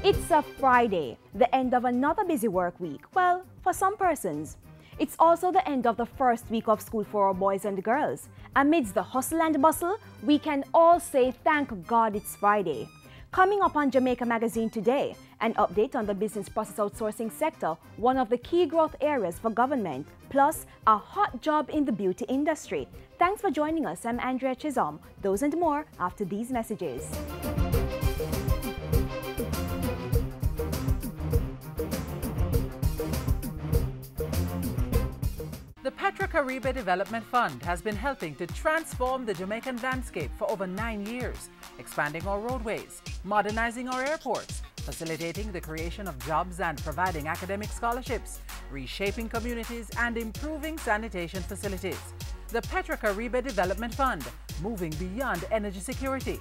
It's a Friday, the end of another busy work week. Well, for some persons. It's also the end of the first week of school for our boys and girls. Amidst the hustle and bustle, we can all say thank God it's Friday. Coming up on Jamaica Magazine today, an update on the business process outsourcing sector, one of the key growth areas for government, plus a hot job in the beauty industry. Thanks for joining us. I'm Andrea Chisholm. Those and more after these messages. The Petrocaribe Development Fund has been helping to transform the Jamaican landscape for over 9 years, expanding our roadways, modernizing our airports, facilitating the creation of jobs and providing academic scholarships, reshaping communities and improving sanitation facilities. The Petrocaribe Development Fund, moving beyond energy security.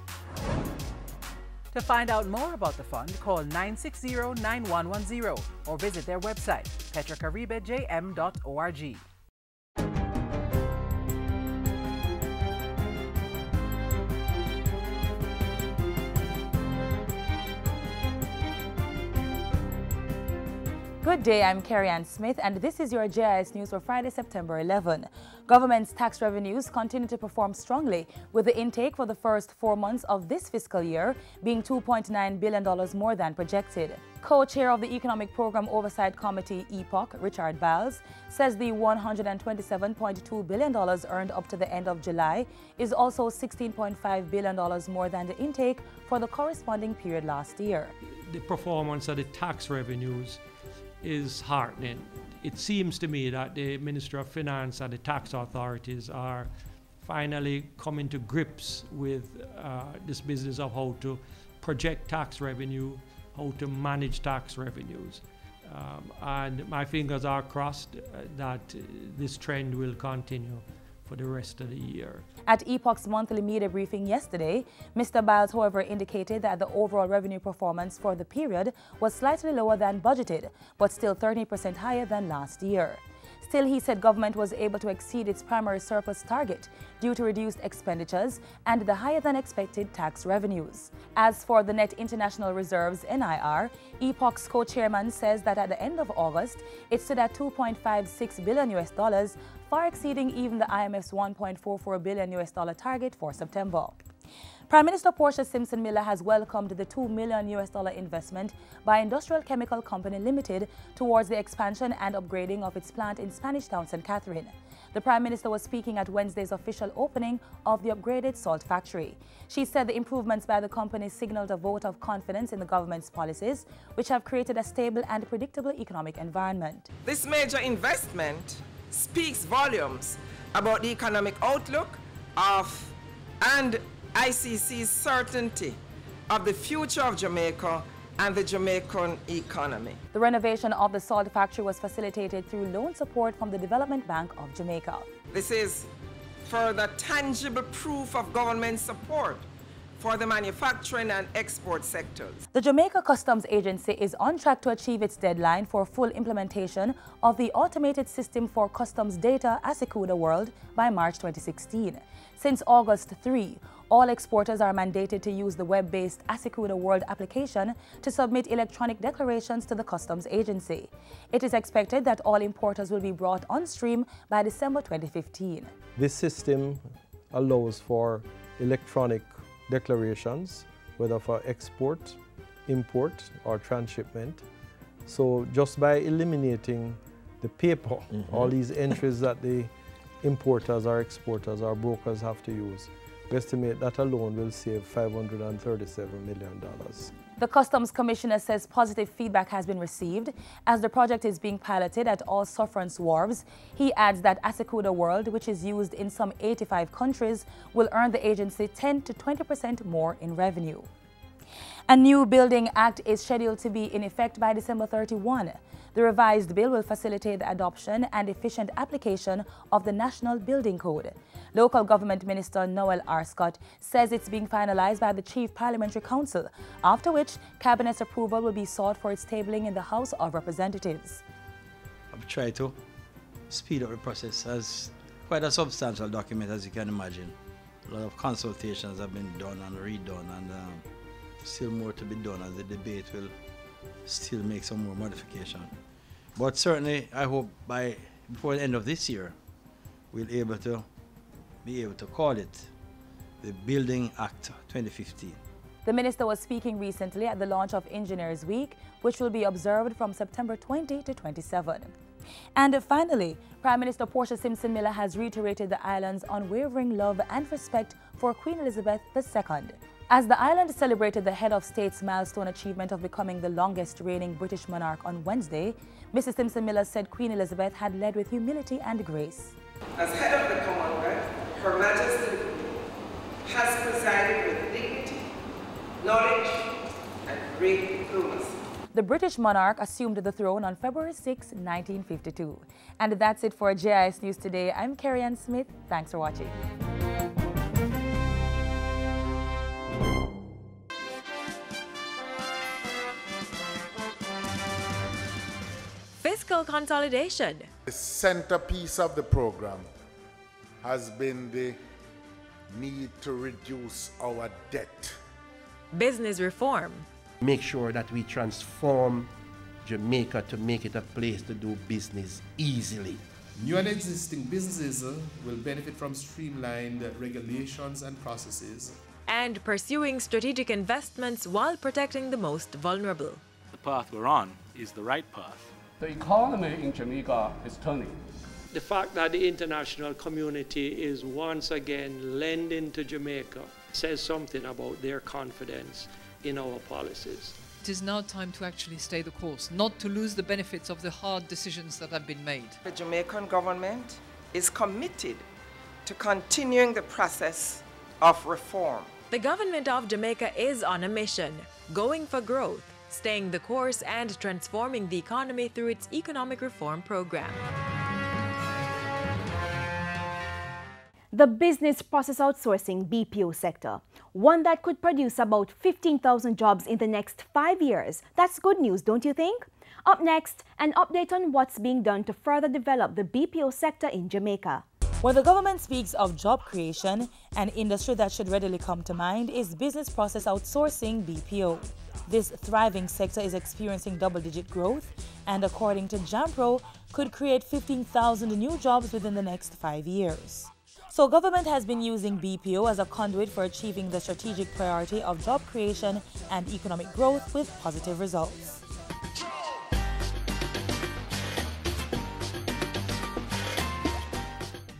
To find out more about the fund, call 960-9110 or visit their website, petrocaribejm.org. Good day, I'm Carrie Ann Smith, and this is your JIS News for Friday, September 11. Government's tax revenues continue to perform strongly, with the intake for the first 4 months of this fiscal year being $2.9 billion more than projected. Co-chair of the Economic Program Oversight Committee, EPOC, Richard Biles, says the $127.2 billion earned up to the end of July is also $16.5 billion more than the intake for the corresponding period last year. The performance of the tax revenues is heartening. It seems to me that the Minister of Finance and the tax authorities are finally coming to grips with this business of how to project tax revenue, how to manage tax revenues. And my fingers are crossed that this trend will continue for the rest of the year. At EPOC's monthly media briefing yesterday, Mr. Biles, however, indicated that the overall revenue performance for the period was slightly lower than budgeted, but still 30% higher than last year. Still, he said government was able to exceed its primary surplus target due to reduced expenditures and the higher-than-expected tax revenues. As for the net international reserves, NIR, EPOC's co-chairman says that at the end of August, it stood at $2.56 billion, far exceeding even the IMF's $1.44 billion target for September. Prime Minister Portia Simpson Miller has welcomed the $2 million investment by Industrial Chemical Company Limited towards the expansion and upgrading of its plant in Spanish Town, St. Catherine. The Prime Minister was speaking at Wednesday's official opening of the upgraded salt factory. She said the improvements by the company signaled a vote of confidence in the government's policies, which have created a stable and predictable economic environment. This major investment speaks volumes about the economic outlook and ICC's certainty of the future of Jamaica and the Jamaican economy. The renovation of the salt factory was facilitated through loan support from the Development Bank of Jamaica. This is further tangible proof of government support for the manufacturing and export sectors. The Jamaica Customs Agency is on track to achieve its deadline for full implementation of the automated system for customs data Asikuda World by March 2016. Since August 3, all exporters are mandated to use the web-based Asikuda World application to submit electronic declarations to the Customs Agency. It is expected that all importers will be brought on stream by December 2015. This system allows for electronic declarations, whether for export, import, or transshipment. So just by eliminating the paper, all these entries that the importers or exporters or brokers have to use, we estimate that alone will save $537 million. The Customs Commissioner says positive feedback has been received as the project is being piloted at all Sufferance wharves. He adds that Asikuda World, which is used in some 85 countries, will earn the agency 10 to 20% more in revenue. A new Building Act is scheduled to be in effect by December 31. The revised bill will facilitate the adoption and efficient application of the National Building Code. Local Government Minister Noel R. Scott says it's being finalized by the Chief Parliamentary Council, after which Cabinet's approval will be sought for its tabling in the House of Representatives. I've tried to speed up the process as quite a substantial document, as you can imagine. A lot of consultations have been done and redone, and still more to be done as the debate will still make some more modification. But certainly, I hope before the end of this year, we'll be able to call it the Building Act 2015. The minister was speaking recently at the launch of Engineers Week, which will be observed from September 20 to 27. And finally, Prime Minister Portia Simpson-Miller has reiterated the island's unwavering love and respect for Queen Elizabeth II. As the island celebrated the head of state's milestone achievement of becoming the longest reigning British monarch on Wednesday, Mrs. Simpson-Miller said Queen Elizabeth had led with humility and grace. As head of the Commonwealth, Her Majesty has presided with dignity, knowledge, and great diplomacy. The British monarch assumed the throne on February 6, 1952. And that's it for JIS News Today. I'm Carrie-Ann Smith. Thanks for watching. Fiscal consolidation. The centerpiece of the program has been the need to reduce our debt. Business reform. Make sure that we transform Jamaica to make it a place to do business easily. New and existing businesses will benefit from streamlined regulations and processes. And pursuing strategic investments while protecting the most vulnerable. The path we're on is the right path. The economy in Jamaica is turning. The fact that the international community is once again lending to Jamaica says something about their confidence in our policies. It is now time to actually stay the course, not to lose the benefits of the hard decisions that have been made. The Jamaican government is committed to continuing the process of reform. The government of Jamaica is on a mission, going for growth, staying the course and transforming the economy through its economic reform program. The business process outsourcing BPO sector, one that could produce about 15,000 jobs in the next 5 years. That's good news, don't you think? Up next, an update on what's being done to further develop the BPO sector in Jamaica. When the government speaks of job creation, an industry that should readily come to mind is business process outsourcing BPO. This thriving sector is experiencing double-digit growth and, according to JAMPRO, could create 15,000 new jobs within the next 5 years. So government has been using BPO as a conduit for achieving the strategic priority of job creation and economic growth with positive results.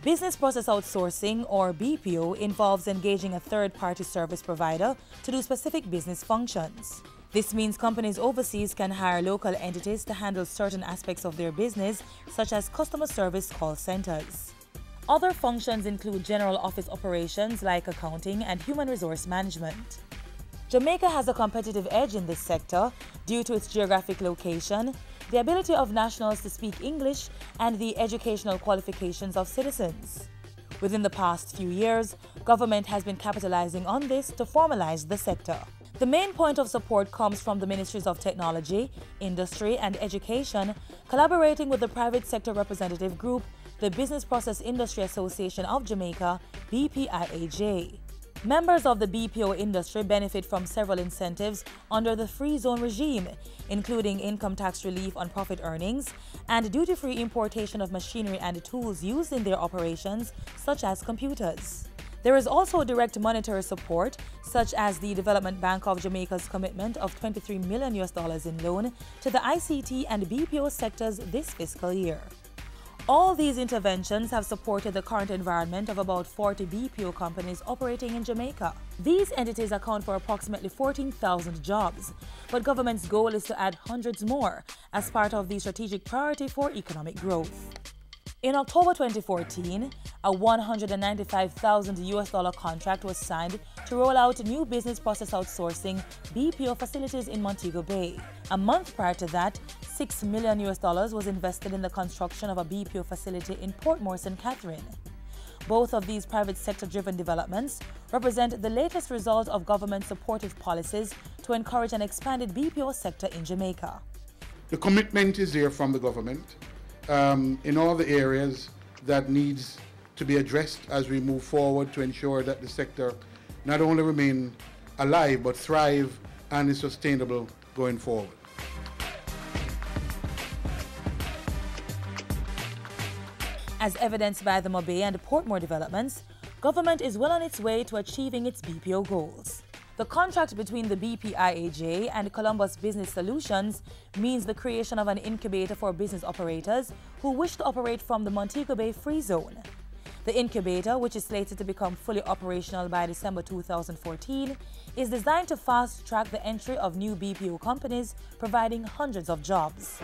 Business process outsourcing, or BPO, involves engaging a third-party service provider to do specific business functions. This means companies overseas can hire local entities to handle certain aspects of their business, such as customer service call centers. Other functions include general office operations like accounting and human resource management. Jamaica has a competitive edge in this sector due to its geographic location, the ability of nationals to speak English, and the educational qualifications of citizens. Within the past few years, government has been capitalizing on this to formalize the sector. The main point of support comes from the Ministries of Technology, Industry and Education, collaborating with the private sector representative group, the Business Process Industry Association of Jamaica, BPIAJ. Members of the BPO industry benefit from several incentives under the free zone regime, including income tax relief on profit earnings and duty-free importation of machinery and tools used in their operations, such as computers. There is also direct monetary support, such as the Development Bank of Jamaica's commitment of $23 million in loan to the ICT and BPO sectors this fiscal year. All these interventions have supported the current environment of about 40 BPO companies operating in Jamaica. These entities account for approximately 14,000 jobs, but government's goal is to add hundreds more as part of the strategic priority for economic growth. In October 2014, a $195,000 contract was signed to roll out new business process outsourcing BPO facilities in Montego Bay. A month prior to that, $6 million was invested in the construction of a BPO facility in Port Moresby, Catherine. Both of these private sector-driven developments represent the latest result of government-supportive policies to encourage an expanded BPO sector in Jamaica. The commitment is there from the government in all the areas that needs to be addressed as we move forward to ensure that the sector not only remain alive but thrive and is sustainable going forward. As evidenced by the Mobay and Portmore developments, government is well on its way to achieving its BPO goals. The contract between the BPIAJ and Columbus Business Solutions means the creation of an incubator for business operators who wish to operate from the Montego Bay Free Zone. The incubator, which is slated to become fully operational by December 2014, is designed to fast-track the entry of new BPO companies, providing hundreds of jobs.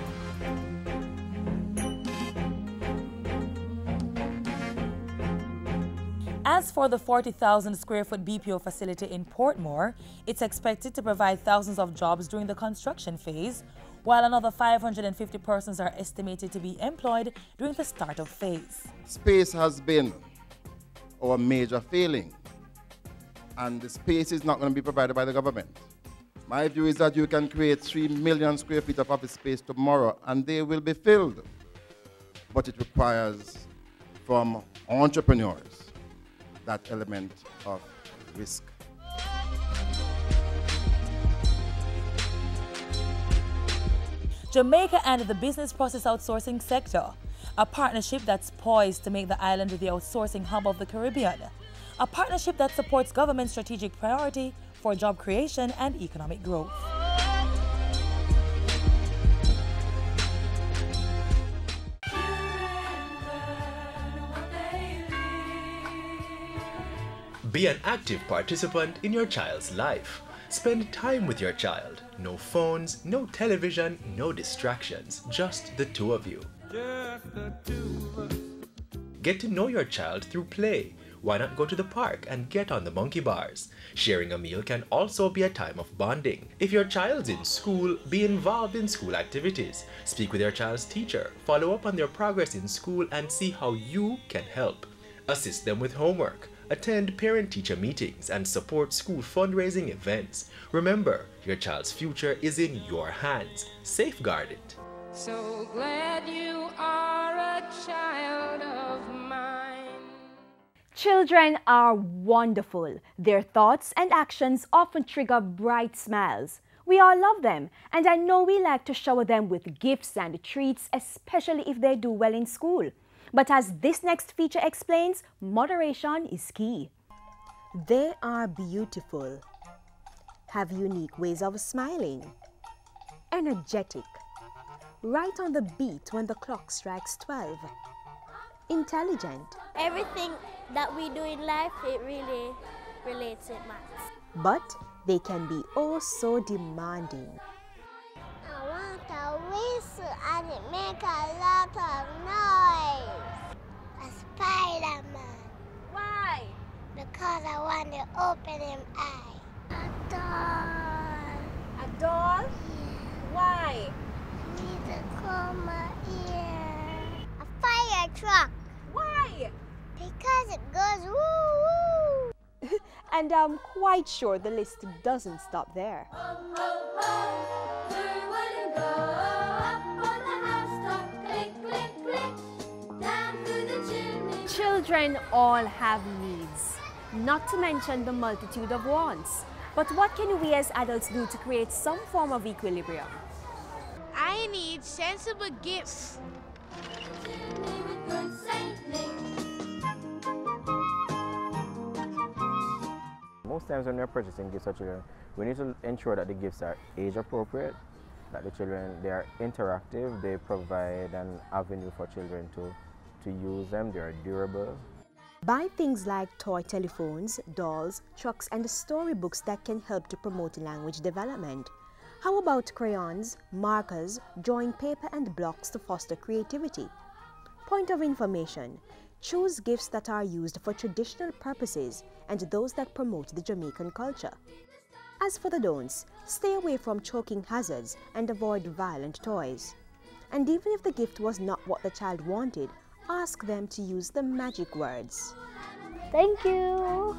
As for the 40,000 square foot BPO facility in Portmore, it's expected to provide thousands of jobs during the construction phase, while another 550 persons are estimated to be employed during the startup phase. Space has been our major failing, and the space is not going to be provided by the government. My view is that you can create 3 million square feet of office space tomorrow and they will be filled. But it requires from entrepreneurs that element of risk. Jamaica and the business process outsourcing sector, a partnership that's poised to make the island the outsourcing hub of the Caribbean, a partnership that supports government strategic priority for job creation and economic growth. Be an active participant in your child's life. Spend time with your child. No phones, no television, no distractions. Just the two of you. Get to know your child through play. Why not go to the park and get on the monkey bars? Sharing a meal can also be a time of bonding. If your child's in school, be involved in school activities. Speak with your child's teacher. Follow up on their progress in school and see how you can help. Assist them with homework. Attend parent-teacher meetings and support school fundraising events. Remember, your child's future is in your hands. Safeguard it. So glad you are a child of mine. Children are wonderful. Their thoughts and actions often trigger bright smiles. We all love them, and I know we like to shower them with gifts and treats, especially if they do well in school. But as this next feature explains, moderation is key. They are beautiful, have unique ways of smiling, energetic, right on the beat when the clock strikes 12, intelligent. Everything that we do in life, it really relates to maths. But they can be oh so demanding. I want a whistle and it make a lot of noise. A Spider-Man. Why? Because I want to open him eye. A doll. A doll? Yeah. Why? I need to comb my ear. A fire truck. Why? Because it goes woo woo. And I'm quite sure the list doesn't stop there. Children all have needs, not to mention the multitude of wants. But what can we as adults do to create some form of equilibrium? I need sensible gifts. Most times when we're purchasing gifts for children, we need to ensure that the gifts are age appropriate, that the children, they are interactive, they provide an avenue for children to use them, they are durable. Buy things like toy telephones, dolls, trucks, and storybooks that can help to promote language development. How about crayons, markers, drawing paper and blocks to foster creativity? Point of information: choose gifts that are used for traditional purposes and those that promote the Jamaican culture. As for the don'ts, stay away from choking hazards and avoid violent toys. And even if the gift was not what the child wanted, ask them to use the magic words. Thank you.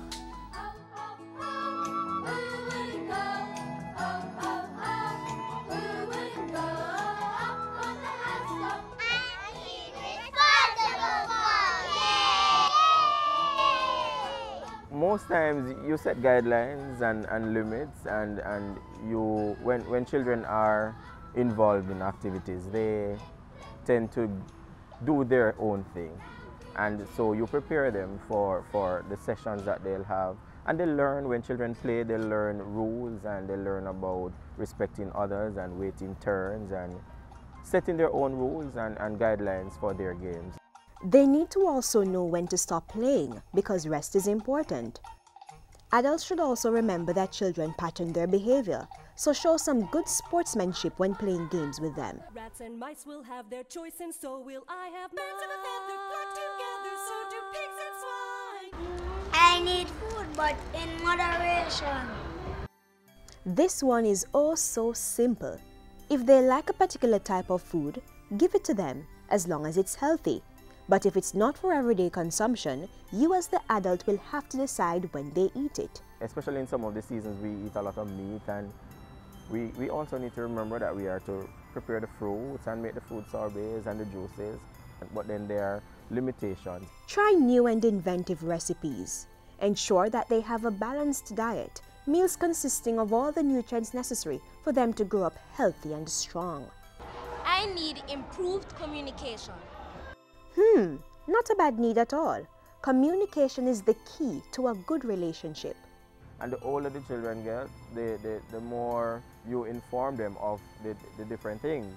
Most times you set guidelines and limits, and you when children are involved in activities, they tend to do their own thing. And so you prepare them for the sessions that they'll have. And they learn, when children play, they learn rules and they learn about respecting others and waiting turns and setting their own rules and guidelines for their games. They need to also know when to stop playing because rest is important. Adults should also remember that children pattern their behavior, so show some good sportsmanship when playing games with them. Rats and mice will have their choice, and so will I have mine. Birds of a feather flock together, so do pigs and swine. I need food, but in moderation. This one is oh so simple. If they like a particular type of food, give it to them, as long as it's healthy. But if it's not for everyday consumption, you as the adult will have to decide when they eat it. Especially in some of the seasons, we eat a lot of meat, and we also need to remember that we are to prepare the fruits and make the fruit sorbets and the juices, but then there are limitations. Try new and inventive recipes. Ensure that they have a balanced diet, meals consisting of all the nutrients necessary for them to grow up healthy and strong. I need improved communication. Not a bad need at all. Communication is the key to a good relationship. And the older the children get, the more you inform them of the different things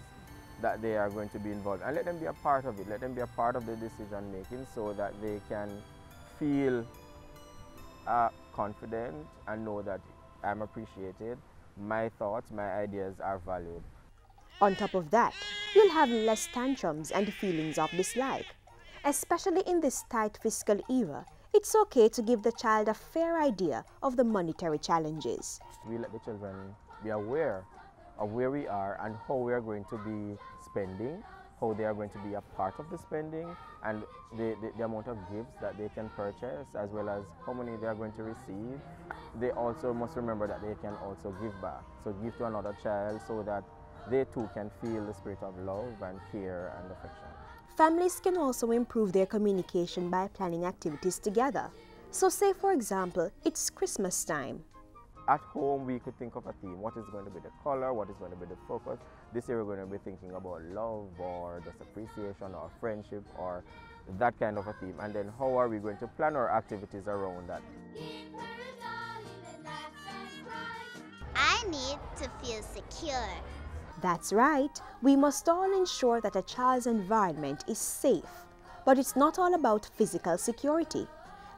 that they are going to be involved. And let them be a part of it. Let them be a part of the decision making so that they can feel confident and know that I'm appreciated, my thoughts, my ideas are valued. On top of that, you'll have less tantrums and feelings of dislike. Especially in this tight fiscal era, it's okay to give the child a fair idea of the monetary challenges. We let the children be aware of where we are and how we are going to be spending, how they are going to be a part of the spending, and the amount of gifts that they can purchase, as well as how many they are going to receive. They also must remember that they can also give back. So give to another child so that they too can feel the spirit of love and care and affection. Families can also improve their communication by planning activities together. So say, for example, it's Christmas time. At home, we could think of a theme. What is going to be the color? What is going to be the focus? This year, we're going to be thinking about love or just appreciation or friendship or that kind of a theme. And then how are we going to plan our activities around that? I need to feel secure. That's right. We must all ensure that a child's environment is safe. But it's not all about physical security.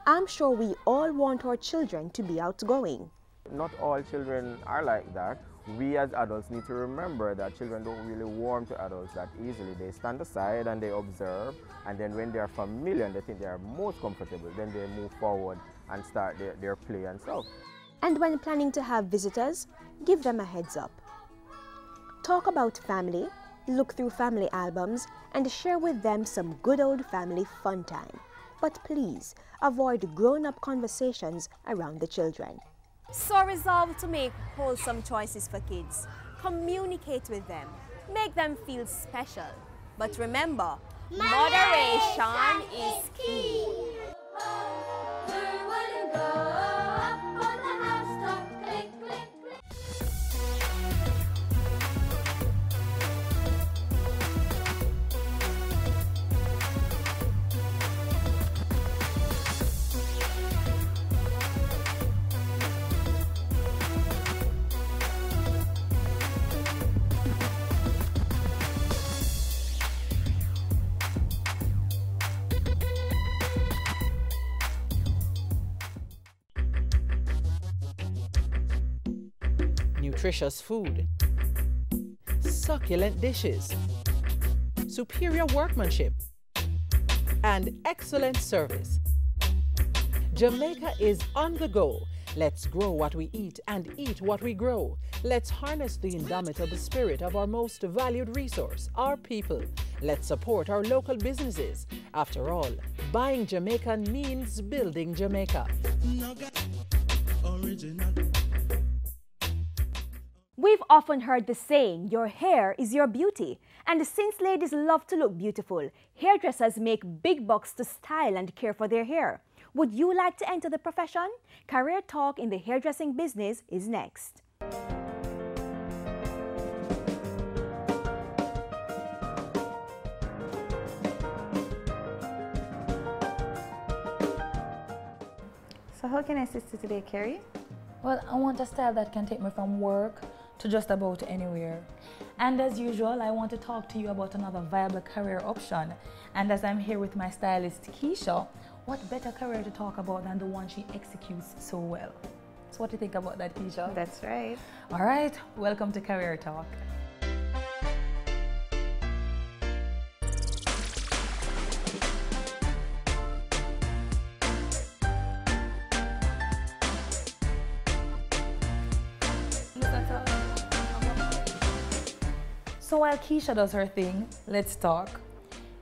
I'm sure we all want our children to be outgoing. Not all children are like that. We as adults need to remember that children don't really warm to adults that easily. They stand aside and they observe, and then when they are familiar and they think they are most comfortable, then they move forward and start their play and stuff. And when planning to have visitors, give them a heads up. Talk about family, look through family albums, and share with them some good old family fun time. But please, avoid grown-up conversations around the children. So resolve to make wholesome choices for kids. Communicate with them. Make them feel special. But remember, moderation is key. Nutritious food, succulent dishes, superior workmanship, and excellent service. Jamaica is on the go. Let's grow what we eat and eat what we grow. Let's harness the indomitable spirit of our most valued resource, our people. Let's support our local businesses. After all, buying Jamaican means building Jamaica. We've often heard the saying, your hair is your beauty. And since ladies love to look beautiful, hairdressers make big bucks to style and care for their hair. Would you like to enter the profession? Career Talk in the hairdressing business is next. So how can I assist you today, Carrie? Well, I want a style that can take me from work to just about anywhere. And as usual, I want to talk to you about another viable career option. And as I'm here with my stylist, Keisha, what better career to talk about than the one she executes so well? So what do you think about that, Keisha? That's right. All right, welcome to Career Talk. So while Keisha does her thing, let's talk.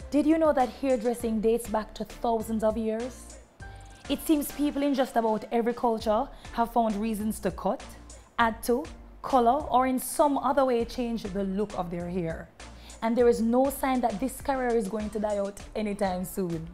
Did you know that hairdressing dates back to thousands of years? It seems people in just about every culture have found reasons to cut, add to, color, or in some other way change the look of their hair. And there is no sign that this career is going to die out anytime soon.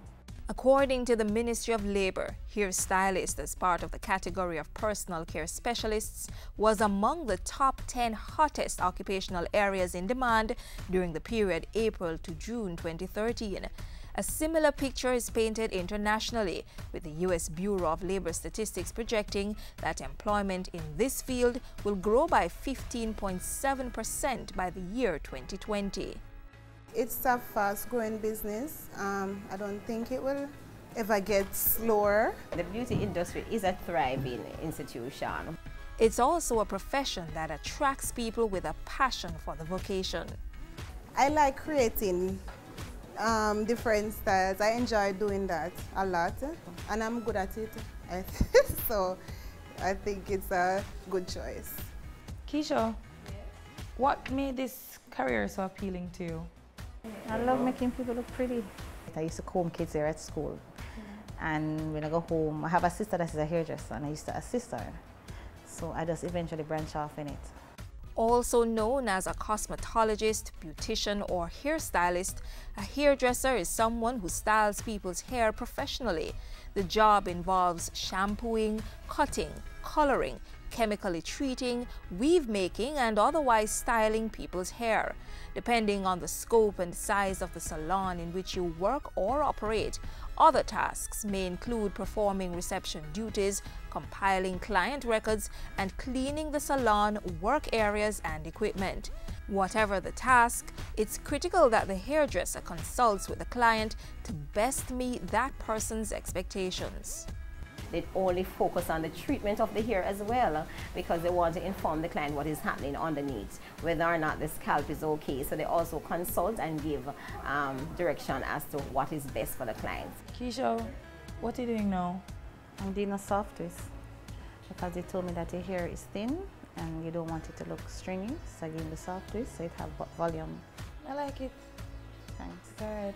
According to the Ministry of Labor, hairstylist, as part of the category of personal care specialists, was among the top 10 hottest occupational areas in demand during the period April to June 2013. A similar picture is painted internationally, with the U.S. Bureau of Labor Statistics projecting that employment in this field will grow by 15.7% by the year 2020. It's a fast-growing business. I don't think it will ever get slower. The beauty industry is a thriving institution. It's also a profession that attracts people with a passion for the vocation. I like creating different styles. I enjoy doing that a lot, and I'm good at it. So I think it's a good choice. Keisha, what made this career so appealing to you? I love making people look pretty. I used to comb kids here at school. And when I go home, I have a sister that is a hairdresser and I used to assist her. So I just eventually branch off in it. Also known as a cosmetologist, beautician, or hairstylist, a hairdresser is someone who styles people's hair professionally. The job involves shampooing, cutting, coloring, chemically treating, weave making, and otherwise styling people's hair. Depending on the scope and size of the salon in which you work or operate, other tasks may include performing reception duties, compiling client records, and cleaning the salon, work areas, and equipment. Whatever the task, it's critical that the hairdresser consults with the client to best meet that person's expectations. They only focus on the treatment of the hair as well, because they want to inform the client what is happening underneath, whether or not the scalp is okay. So they also consult and give direction as to what is best for the client. Keisha, what are you doing now? I'm doing a soft twist because they told me that your hair is thin and you don't want it to look stringy. So I gave the soft twist so it have volume. I like it. Thanks. All right.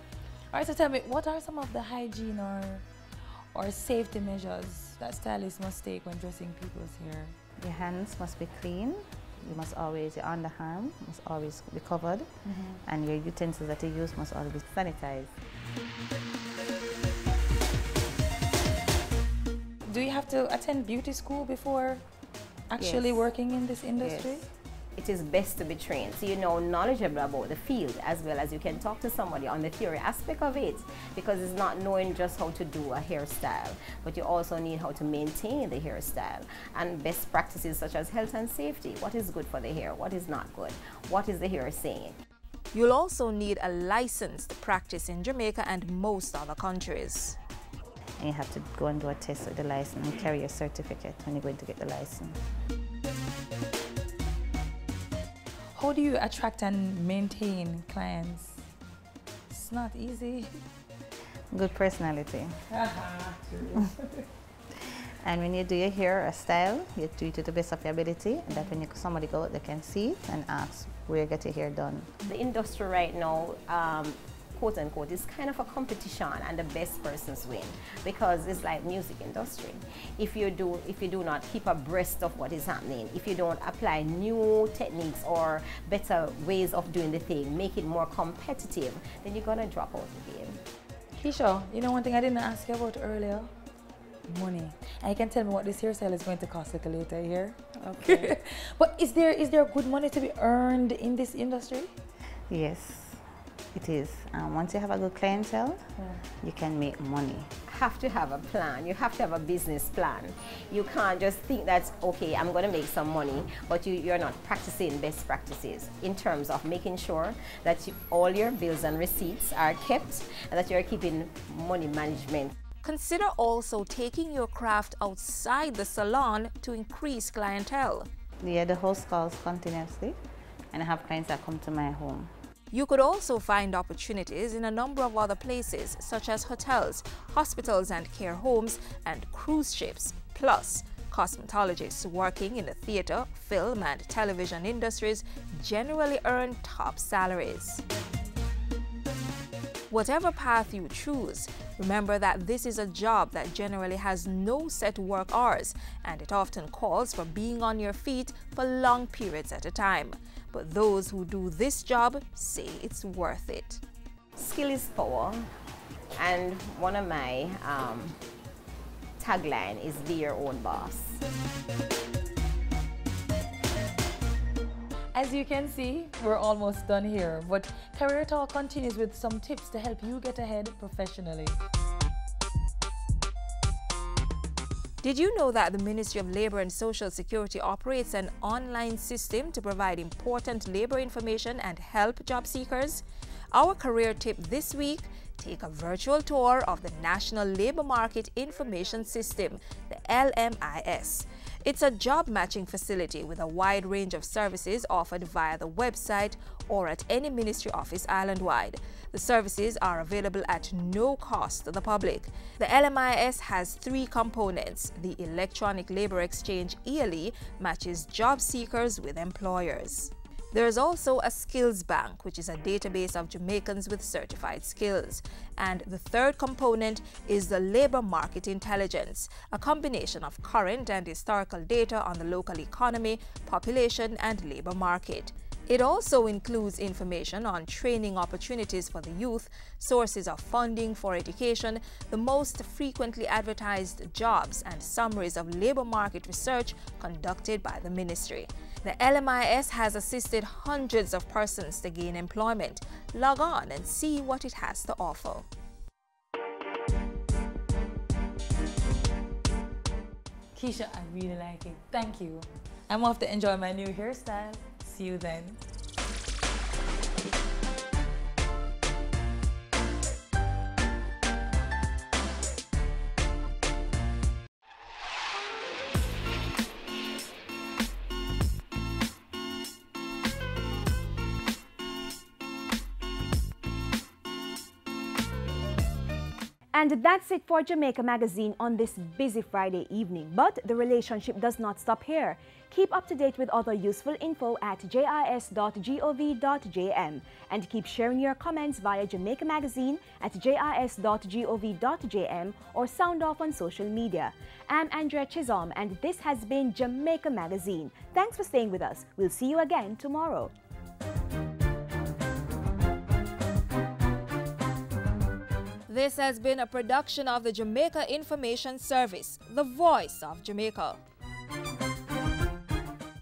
All right, so tell me, what are some of the hygiene or safety measures that stylists must take when dressing people's hair? Your hands must be clean. You must always, your underarm must always be covered. And your utensils that you use must always be sanitized. Do you have to attend beauty school before actually working in this industry? Yes. It is best to be trained, so you know knowledgeable about the field, as well as you can talk to somebody on the theory aspect of it, because it's not knowing just how to do a hairstyle, but you also need how to maintain the hairstyle, and best practices such as health and safety. What is good for the hair, what is not good, what is the hair saying. You'll also need a license to practice in Jamaica and most other countries. And you have to go and do a test with the license and carry your certificate when you're going to get the license. How do you attract and maintain clients? It's not easy. Good personality. And when you do your hair or style, you do it to the best of your ability, and that when somebody go out, they can see it and ask where you get your hair done. The industry right now, quote unquote, is kind of a competition, and the best persons win, because it's like music industry. If you do not keep abreast of what is happening, if you don't apply new techniques or better ways of doing the thing, make it more competitive, then you're gonna drop out the game. Keisha, you know one thing I didn't ask you about earlier? Money. And you can tell me what this hairstyle is going to cost a little later here. Okay. But is there good money to be earned in this industry? Yes. It is. Once you have a good clientele, you can make money. have to have a plan. You have to have a business plan. You can't just think that, okay, I'm going to make some money, but you're not practicing best practices in terms of making sure that all your bills and receipts are kept and that you're keeping money management. Consider also taking your craft outside the salon to increase clientele. Yeah, the house calls continuously, and I have clients that come to my home. You could also find opportunities in a number of other places, such as hotels, hospitals and care homes, and cruise ships. Plus, cosmetologists working in the theatre, film and television industries generally earn top salaries. Whatever path you choose, remember that this is a job that generally has no set work hours, and it often calls for being on your feet for long periods at a time. But those who do this job say it's worth it. Skill is power, and one of my tagline is be your own boss. As you can see, we're almost done here, but Career Talk continues with some tips to help you get ahead professionally. Did you know that the Ministry of Labour and Social Security operates an online system to provide important labour information and help job seekers? Our career tip this week: take a virtual tour of the National Labour Market Information System, the LMIS. It's a job matching facility with a wide range of services offered via the website or at any ministry office island-wide. The services are available at no cost to the public. The LMIS has 3 components. The Electronic Labour Exchange ELE matches job seekers with employers. There is also a skills bank, which is a database of Jamaicans with certified skills. And the third component is the Labour Market Intelligence, a combination of current and historical data on the local economy, population, and labour market. It also includes information on training opportunities for the youth, sources of funding for education, the most frequently advertised jobs, and summaries of labour market research conducted by the ministry. The LMIS has assisted hundreds of persons to gain employment. Log on and see what it has to offer. Keisha, I really like it. Thank you. I'm off to enjoy my new hairstyle. See you then. And that's it for Jamaica Magazine on this busy Friday evening. But the relationship does not stop here. Keep up to date with other useful info at jis.gov.jm and keep sharing your comments via Jamaica Magazine at jis.gov.jm or sound off on social media. I'm Andrea Chisholm and this has been Jamaica Magazine. Thanks for staying with us. We'll see you again tomorrow. This has been a production of the Jamaica Information Service, the voice of Jamaica.